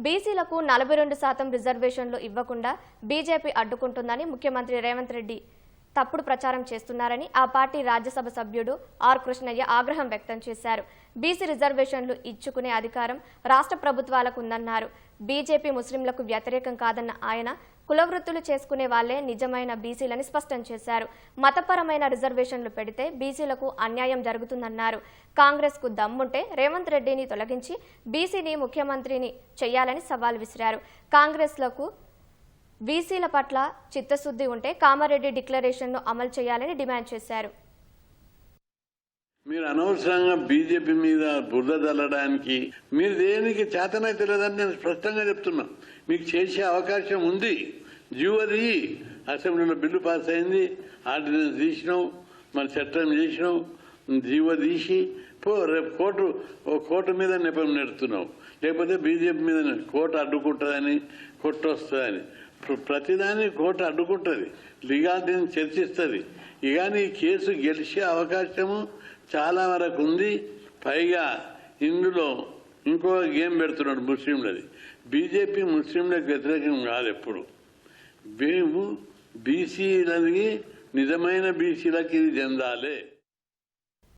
బీసీలకు 42% రిజర్వేషన్లు ఇవ్వకుండా బీజేపీ అడ్డుకుంటుందని ముఖ్యమంత్రి రేవంత్ రెడ్డి తప్పుడు ప్రచారం చేస్తున్నారని ఆ పార్టీ రాజ్యసభ సభ్యుడు ఆర్ కృష్ణయ్య ఆగ్రహం వ్యక్తం చేశారు. బీసీ రిజర్వేషన్లు ఇచ్చుకునే అధికారం రాష్ట్ర ప్రభుత్వాలకు ఉందన్నారు. బీజేపీ ముస్లింలకు వ్యతిరేకం కాదన్న ఆయన కులవృత్తులు చేసుకునే వాళ్లే నిజమైన బీసీలని స్పష్టం చేశారు. మతపరమైన రిజర్వేషన్లు పెడితే బీసీలకు అన్యాయం జరుగుతుందన్నారు. కాంగ్రెస్ కు దమ్ముంటే రేవంత్ రెడ్డిని తొలగించి బీసీని ముఖ్యమంత్రిని చేయాలని సవాల్ విసిరారు. కాంగ్రెస్లకు బీసీల పట్ల చిత్తశుద్ధి ఉంటే కామారెడ్డి డిక్లరేషన్ను అమలు చేయాలని డిమాండ్ చేశారు. మీరు అనవసరంగా బీజేపీ మీద బురద చల్లడానికి మీరు దేనికి చేతనైతే లేదని నేను స్పష్టంగా చెప్తున్నా. మీకు చేసే అవకాశం ఉంది. జీవోది అసెంబ్లీలో బిల్లు పాస్ అయింది, ఆర్డినెన్స్ తీసినాం, మన చట్టం చేసినాం, జీవో తీసి రేపు కోర్టు మీద నెపం నెడుతున్నావు. లేకపోతే బీజేపీ మీద కోర్టు అడ్డుకుంటుందని, కొట్టు వస్తుందని. ప్రతిదాన్ని కోర్టు అడ్డుకుంటుంది, లీగాలిటీని చర్చిస్తుంది. ఇక ఈ కేసు గెలిచే అవకాశము చాలా వరకు ఉంది. పైగా ఇందులో ఇంకో గేమ్ పెడుతున్నాడు ముస్లింలది. బీజేపీ ముస్లింలకు వ్యతిరేకం కాదు. ఎప్పుడు మేము బీసీలకి నిజమైన బీసీలకి ఇది చెందాలి.